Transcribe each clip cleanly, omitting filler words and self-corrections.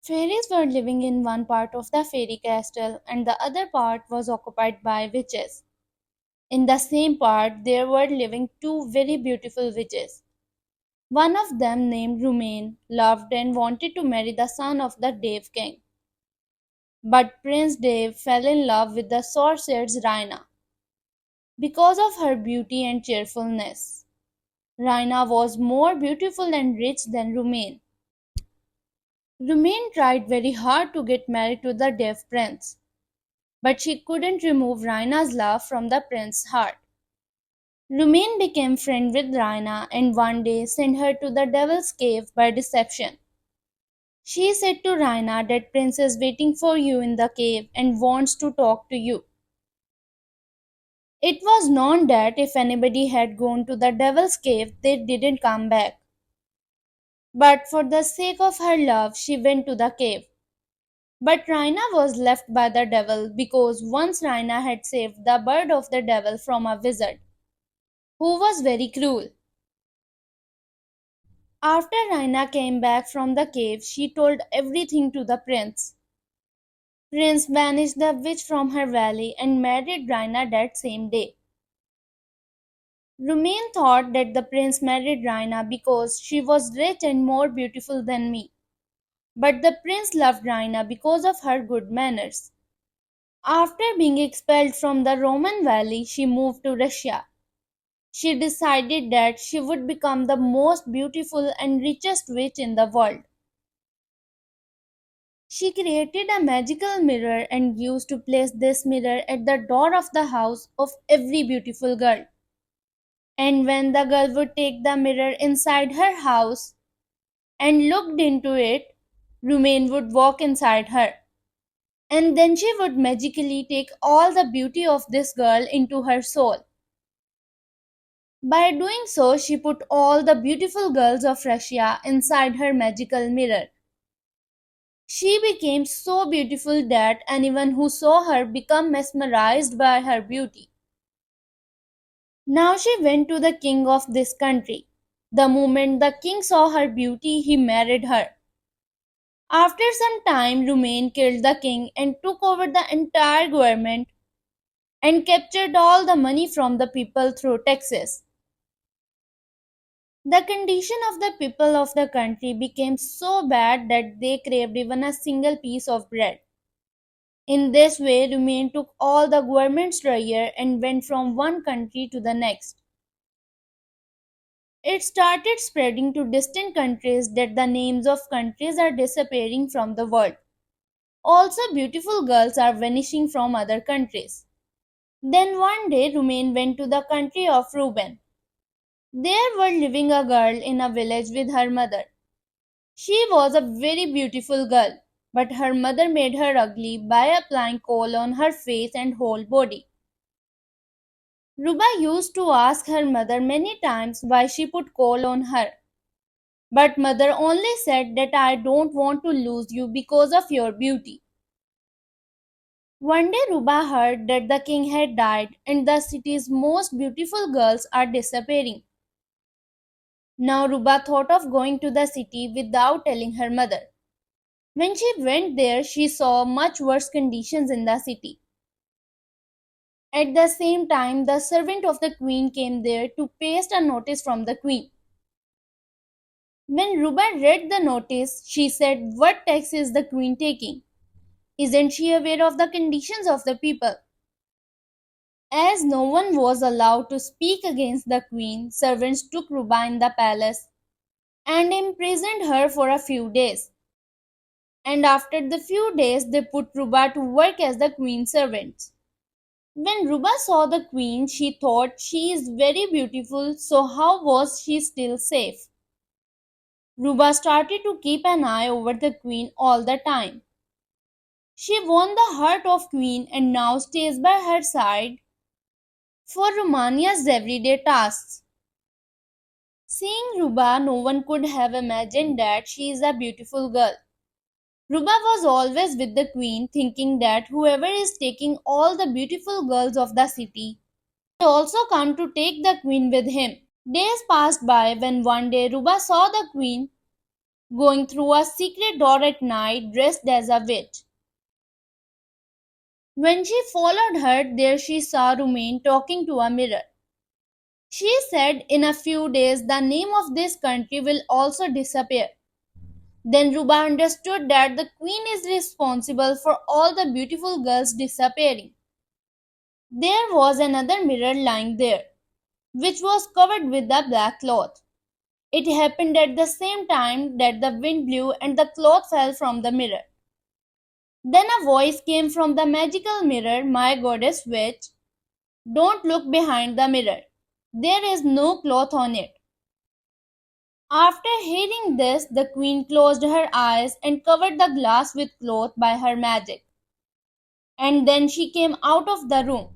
Fairies were living in one part of the fairy castle, and the other part was occupied by witches. In the same part, there were living two very beautiful witches. One of them, named Rumain, loved and wanted to marry the son of the Dave king. But Prince Dave fell in love with the sorceress Raina because of her beauty and cheerfulness. Raina was more beautiful and rich than Rumain. Rumain tried very hard to get married to the Deaf prince, but she couldn't remove Raina's love from the prince's heart. Rumain became friend with Raina and one day sent her to the devil's cave by deception. She said to Raina that prince is waiting for you in the cave and wants to talk to you. It was known that if anybody had gone to the devil's cave, they didn't come back. But for the sake of her love, she went to the cave. But Raina was left by the devil because once Raina had saved the bird of the devil from a wizard who was very cruel. After Raina came back from the cave, she told everything to the prince. Prince banished the witch from her valley and married Raina that same day. Rumain thought that the prince married Raina because she was rich and more beautiful than me. But the prince loved Raina because of her good manners. After being expelled from the Roman valley, she moved to Russia. She decided that she would become the most beautiful and richest witch in the world. She created a magical mirror and used to place this mirror at the door of the house of every beautiful girl. And when the girl would take the mirror inside her house and looked into it, Rumain would walk inside her. And then she would magically take all the beauty of this girl into her soul. By doing so, she put all the beautiful girls of Russia inside her magical mirror. She became so beautiful that anyone who saw her became mesmerized by her beauty. Now she went to the king of this country. The moment the king saw her beauty, he married her. After some time, Rumain killed the king and took over the entire government and captured all the money from the people through taxes. The condition of the people of the country became so bad that they craved even a single piece of bread. In this way, Rumain took all the government's treasure and went from one country to the next. It started spreading to distant countries that the names of countries are disappearing from the world. Also, beautiful girls are vanishing from other countries. Then one day, Rumain went to the country of Reuben. There were living a girl in a village with her mother. She was a very beautiful girl, but her mother made her ugly by applying coal on her face and whole body. Ruba used to ask her mother many times why she put coal on her. But mother only said that I don't want to lose you because of your beauty. One day Ruba heard that the king had died and the city's most beautiful girls are disappearing. Now Ruba thought of going to the city without telling her mother. When she went there, she saw much worse conditions in the city. At the same time, the servant of the queen came there to paste a notice from the queen. When Ruba read the notice, she said, "What tax is the queen taking? Isn't she aware of the conditions of the people?" As no one was allowed to speak against the queen, servants took Ruba in the palace and imprisoned her for a few days. And after the few days, they put Ruba to work as the queen's servant. When Ruba saw the queen, she thought she is very beautiful, so how was she still safe? Ruba started to keep an eye over the queen all the time. She won the heart of queen and now stays by her side for Romania's everyday tasks. Seeing Ruba, no one could have imagined that she is a beautiful girl. Ruba was always with the queen, thinking that whoever is taking all the beautiful girls of the city would also come to take the queen with him. Days passed by when one day Ruba saw the queen going through a secret door at night dressed as a witch. When she followed her there, she saw Rumain talking to a mirror. She said, "In a few days, the name of this country will also disappear." Then Ruba understood that the queen is responsible for all the beautiful girls disappearing. There was another mirror lying there, which was covered with a black cloth. It happened at the same time that the wind blew and the cloth fell from the mirror. Then a voice came from the magical mirror, "My goddess witch, don't look behind the mirror. There is no cloth on it." After hearing this, the queen closed her eyes and covered the glass with cloth by her magic. And then she came out of the room.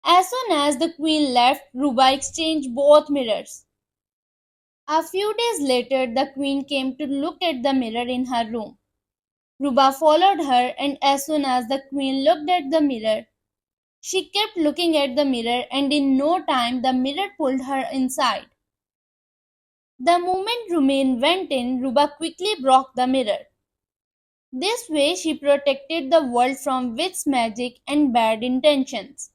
As soon as the queen left, Ruba exchanged both mirrors. A few days later, the queen came to look at the mirror in her room. Ruba followed her, and as soon as the queen looked at the mirror, she kept looking at the mirror, and in no time the mirror pulled her inside. The moment Rumain went in, Ruba quickly broke the mirror. This way she protected the world from witch magic and bad intentions.